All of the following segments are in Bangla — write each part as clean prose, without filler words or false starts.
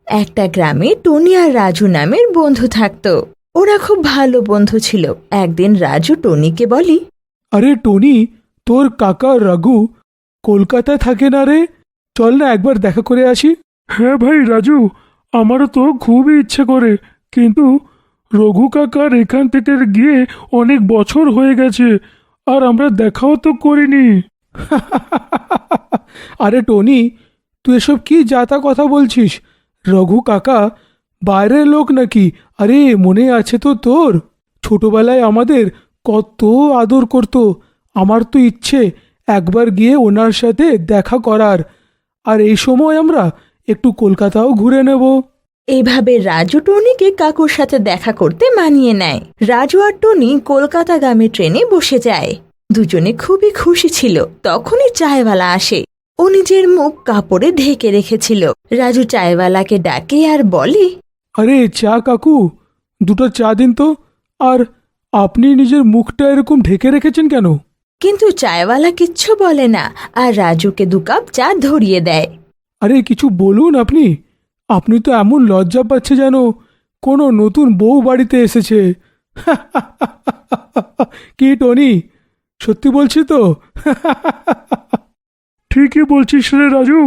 একটা গ্রামে টনি আর রাজু নামের বন্ধু থাকতো। ওরা খুব ভালো বন্ধু ছিল। একদিন রাজু টনিকে বলি, আরে টনি, তোর কাকা রঘু কলকাতায় থাকে না রে? চল না একবার দেখা করে আসি। হ্যাঁ ভাই রাজু, আমারও তো খুবই ইচ্ছে করে, কিন্তু রঘু কাকার এখান থেকে গিয়ে অনেক বছর হয়ে গেছে, আর আমরা দেখাও তো করিনি। আরে টনি, তুই এসব কি যাতা কথা বলছিস? রঘু কাকা বাইরের লোক নাকি? আরে মনে আছে তো তোর, ছোটবেলায় আমাদের কত আদর করতো। আমার তো ইচ্ছে একবার গিয়ে ওনার সাথে দেখা করার, আর এই সময় আমরা একটু কলকাতাও ঘুরে নেব। এইভাবে রাজু টনিকে কাকুর সাথে দেখা করতে মানিয়ে নেয়। রাজু আর টনি কলকাতাগামী ট্রেনে বসে যায়। দুজনে খুবই খুশি ছিল। তখনই চায়ওয়ালা আসে। ও নিজের মুখ কাপড়ে ঢেকে রেখেছিল। রাজু চায়ওয়ালাকে ডাকে আর বলে, আরে চা কাকু, দুটো চা দিন তো। আর আপনি নিজের মুখটা এরকম ঢেকে রেখেছেন কেন? কিন্তু চায়ওয়ালা কিচ্ছু বলে না আর রাজুকে 2 কাপ চা ধরিয়ে দেয়। আরে কিছু বলুন আপনি। আপনি তো এমন লজ্জা পাচ্ছে যেন কোনো নতুন বউ বাড়িতে এসেছে। কি টনি, সত্যি বলছি তো? ঠিকই বলছিস রে রাজু,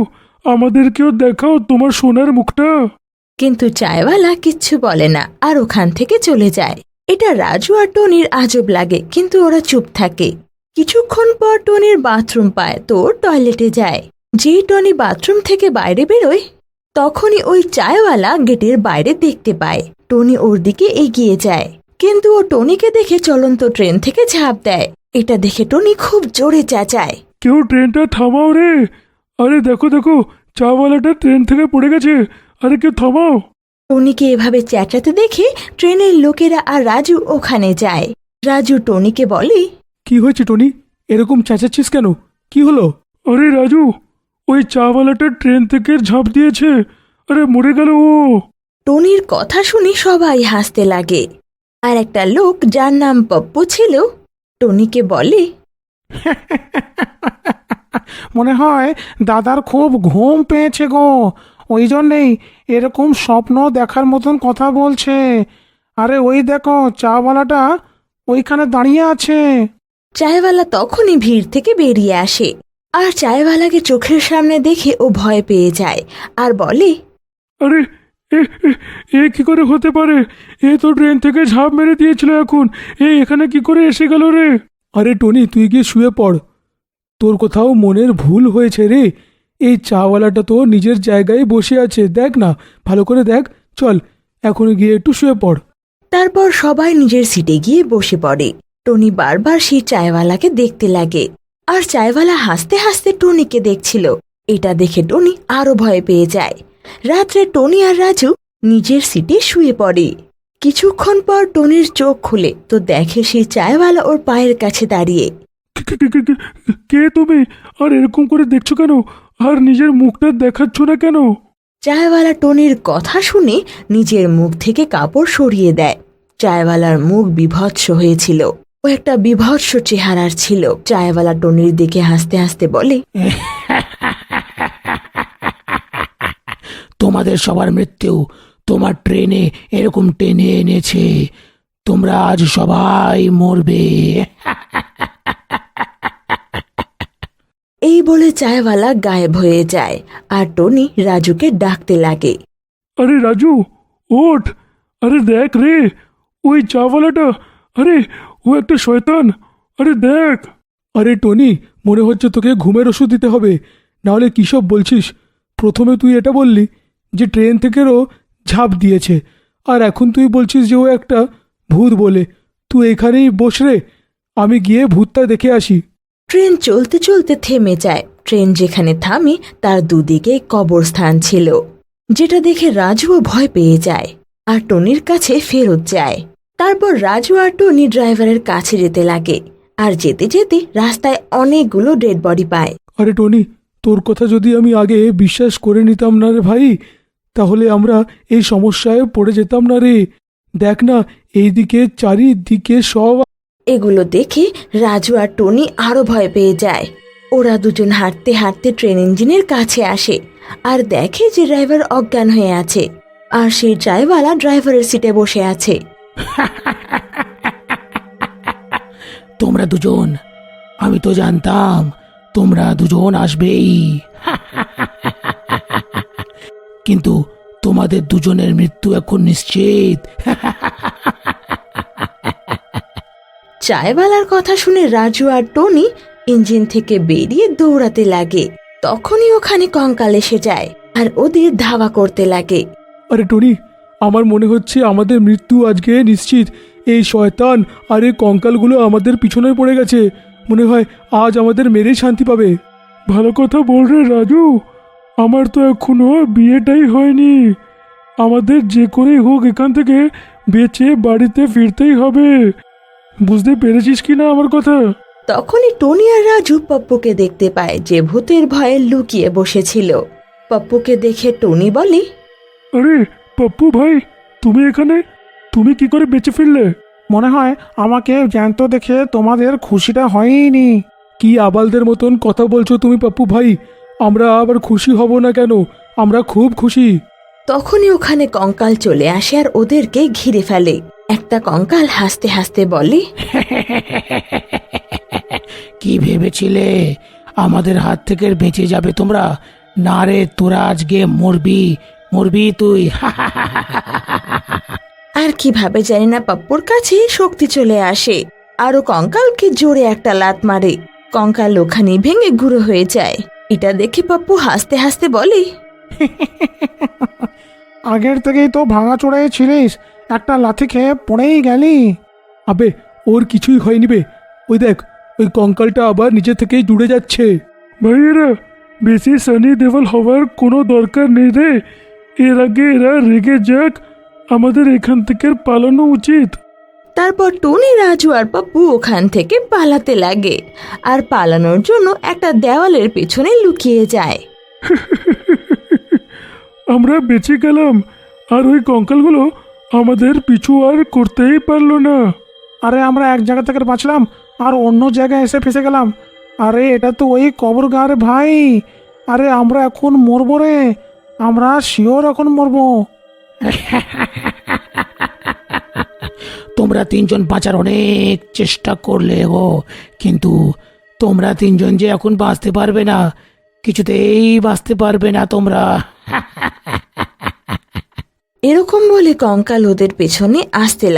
আমাদেরকেও দেখাও তোমার সোনার মুখটা। কিন্তু চায়ওয়ালা কিচ্ছু বলে না আর ওখান থেকে চলে যায়। এটা রাজু আর টনির আজব লাগে, কিন্তু ওরা চুপ থাকে। কিছুক্ষণ পর টনির বাথরুম পায় তো টয়লেটে যায়। যেই টনি বাথরুম থেকে বাইরে বেরোয়, তখনই ওই চায়ওয়ালা গেটের বাইরে দেখতে পায়। টনি ওর দিকে এগিয়ে যায়, কিন্তু ও টনিকে দেখে চলন্ত ট্রেন থেকে ঝাঁপ দেয়। এটা দেখে টনি খুব জোরে চেঁচায়, কেউ ট্রেনটা থামাও রে! আরে দেখো দেখো, চাওয়ালাটা ট্রেন থেকে পড়ে গেছে। আরে কেউ থামাও! টনিকে এভাবে চেঁচাতে দেখে ট্রেনের লোকেরা আর রাজু ওখানে যায়। রাজু টনিকে বলে, কি হয়েছে টনি, এরকম চেঁচাচ্ছিস কেন? কি হলো? আরে রাজু, ওই চাওয়ালাটা ট্রেন থেকে ঝাঁপ দিয়েছে। আরে মরে গেল ও। টনির কথা শুনে সবাই হাসতে লাগে। আর একটা লোক যার নাম পপ্পু ছিল টনিকে বলে, মনে হয় দাদার খুব ঘুম পেয়েছে গো, ওই জন্যেই এরকম স্বপ্ন দেখার মতন কথা বলছে। আরে ওই দেখো, চাওয়ালাটা ওইখানে দাঁড়িয়ে আছে। চায়ওয়ালা তখনই ভিড় থেকে বেরিয়ে আসে। আর চায়ওয়ালাকে চোখের সামনে দেখে ও ভয় পেয়ে যায় আর বলে, আরে এ এ- এ কি করে হতে পারে? এ তো ট্রেন থেকে ঝাঁপ মেরে দিয়েছিল, এখন এখানে কি করে এসে গেল রে? আরে টনি, তুই গিয়ে শুয়ে পড়। তোর কোথাও মনের ভুল হয়েছে রে। এই চাওয়ালাটা তো নিজের জায়গায় বসে আছে, দেখ না, ভালো করে দেখ। চল এখন গিয়ে একটু শুয়ে পড়। তারপর সবাই নিজের সিটে গিয়ে বসে পড়ে। টনি বারবার সেই চায়ওয়ালাকে দেখতে লাগে, আর চায়ওয়ালা হাসতে হাসতে টনিকে দেখছিল। এটা দেখে টনি আরো ভয় পেয়ে যায়। রাত্রে টনি আর রাজু নিজের সিটে শুয়ে পড়ে। কিছুক্ষণ পর টনির চোখ খুলে তো দেখে সেই চায়ওয়ালা ওর পায়ের কাছে দাঁড়িয়ে। কে তুমি? আর এরকম করে দেখছো কেন? আর নিজের মুখটা দেখাচ্ছ না কেন? চায়ওয়ালা টনির কথা শুনে নিজের মুখ থেকে কাপড় সরিয়ে দেয়। চায়ওয়ালার মুখ বিভৎস হয়েছিল। ও একটা বিভৎস চেহারার ছিল। চায়ওয়ালা টনির দিকে হাসতে হাসতে বলে, তোমাদের সবার মৃত্যু তোমার ট্রেনে এরকম টেনে এনেছে। তোমরা আজ সবাই মরবে। এই বলে চায়ওয়ালা গায়েব হয়ে যায়। আর টনি রাজুকে ডাকতে লাগে। আরে রাজু, ওঠ! আরে দেখ রে, ওই চাওয়ালাটা, আরে ও একটা শয়তান। আরে দেখ! আরে টনি, মনে হচ্ছে তোকে ঘুমের ওষুধ দিতে হবে, নাহলে কী সব বলছিস? প্রথমে তুই এটা বললি যে ট্রেন থেকেও ঝাঁপ দিয়েছে, আর এখন তুই বলছিস যে ও একটা ভূত বলে। তুই এখানেই বস রে, আমি গিয়ে ভূতটা দেখে আসি। ট্রেন চলতে চলতে থেমে যায়। ট্রেন যেখানে থামে তার দুদিকে কবরস্থান ছিল, যেটা দেখে রাজুও ভয় পেয়ে যায় আর টনির কাছে ফেরত যায়। তারপর রাজু আর টনি ড্রাইভারের কাছে যেতে লাগে। আর যেতে যেতে রাস্তায় অনেকগুলো ডেড বডি পায়। আরে টনি, তোর কথা যদি আমি আগে বিশ্বাস করে নিতাম না রে ভাই, তাহলে আমরা এই সমস্যায় পড়ে যেতাম না রে। দেখ না, এইদিকে চারিদিকে সব। এগুলো দেখে রাজু আর টনি আরো ভয় পেয়ে যায়। ওরা দুজন হাঁটতে হাঁটতে ট্রেন ইঞ্জিনের কাছে আসে আর দেখে যে ড্রাইভার অজ্ঞান হয়ে আছে আর সেই চায়ওয়ালা ড্রাইভারের সিটে বসে আছে। তোমরা দুজন, আমি তো জানতাম তোমরা দুজন আসবেই। কিন্তু তোমাদের দুজনের মৃত্যু এখন নিশ্চিত। চায়ওয়ালার কথা শুনে রাজু আর টনি ইঞ্জিন থেকে বেরিয়ে দৌড়াতে লাগে। তখনই ওখানে কঙ্কাল এসে যায় আর ওদের ধাওয়া করতে লাগে। আরে টনি, আমার মনে হচ্ছে আমাদের মৃত্যু আজকে নিশ্চিত। এই শয়তান আর এই কঙ্কালগুলো আমাদের পিছনে পড়ে গেছে। মনে হয় আজ আমাদের মেরেই শান্তি পাবে। ভালো কথা বল রে রাজু, আমার তো এখনো বিয়েটাই হয়নি। আমাদের যে করেই হোক এখান থেকে বেঁচে বাড়িতে ফিরতেই হবে। বুঝতে পেরেছিস কি না আমার কথা? তখনই টনি আর রাজু পপ্পুকে দেখতে পায় যে ভূতের ভয়ে লুকিয়ে বসেছিল। পপ্পুকে দেখে টনি বলে, আরে পপ্পু ভাই, তুমি এখানে? তুমি কি করে বেঁচে ফিরলে? মনে হয় আমাকে জ্যান্ত দেখে তোমাদের খুশিটা হয়নি। কি আবালদের মতন কথা বলছো তুমি পপ্পু ভাই? আমরা আবার খুশি হব না কেন? আমরা খুব খুশি। তখনই ওখানে কঙ্কাল চলে আসে আর ওদেরকে ঘিরে ফেলে। একটা কঙ্কাল হাসতে হাসতে বলে, কি ভেবেছিলে আমাদের হাত থেকে বেঁচে যাবে তোমরা? না রে, তোরা আজকে মরবি, মরবি তুই। আর কিভাবে জানি না পাপ্পুর কাছে শক্তি চলে আসে আর ও কঙ্কালকে জোরে একটা লাত মারে। কঙ্কাল ওখানে ভেঙে গুঁড়ো হয়ে যায়। এটা দেখে পাপ্পু হাসতে হাসতে বলে, আগের থেকেই তো ভাঙাচোড়ায় ছিলিস, একটা লাথি খেয়ে পড়েই গেলি। আবে, ওর কিছুই হয়নি বে। ওই দেখ, ওই কঙ্কালটা আবার নিচে থেকেই জুড়ে যাচ্ছে। ভাইয়েরা, বেশি সানি দেওয়াল হওয়ার কোনো দরকার নেই রে। এর আগে এরা রেগে যাক, আমাদের এখান থেকে পালানো উচিত। তারপর টনি, রাজু আর পাপ্পু ওখান থেকে পালাতে লাগে আর পালানোর জন্য একটা দেওয়ালের পেছনে লুকিয়ে যায়। আমরা বেঁচে গেলাম, আর ওই কঙ্কালগুলো আমাদের পিছু আর করতেই পারলো না। আরে আমরা এক জায়গা থেকে বাঁচলাম আর অন্য জায়গায় এসে ফেসে গেলাম। আরে এটা তো ওই কবর গাঁর ভাই। আরে আমরা এখন মরবো রে, আমরা শিওর এখন মরবো। তোমরা তিনজন বাঁচার অনেক চেষ্টা করলে গো, কিন্তু তোমরা তিনজন যে এখন বাঁচতে পারবে না, কিছুতেই বাঁচতে পারবে না তোমরা। এরকম বলে কঙ্কাল ওদের পেছনে আসতে লাগে।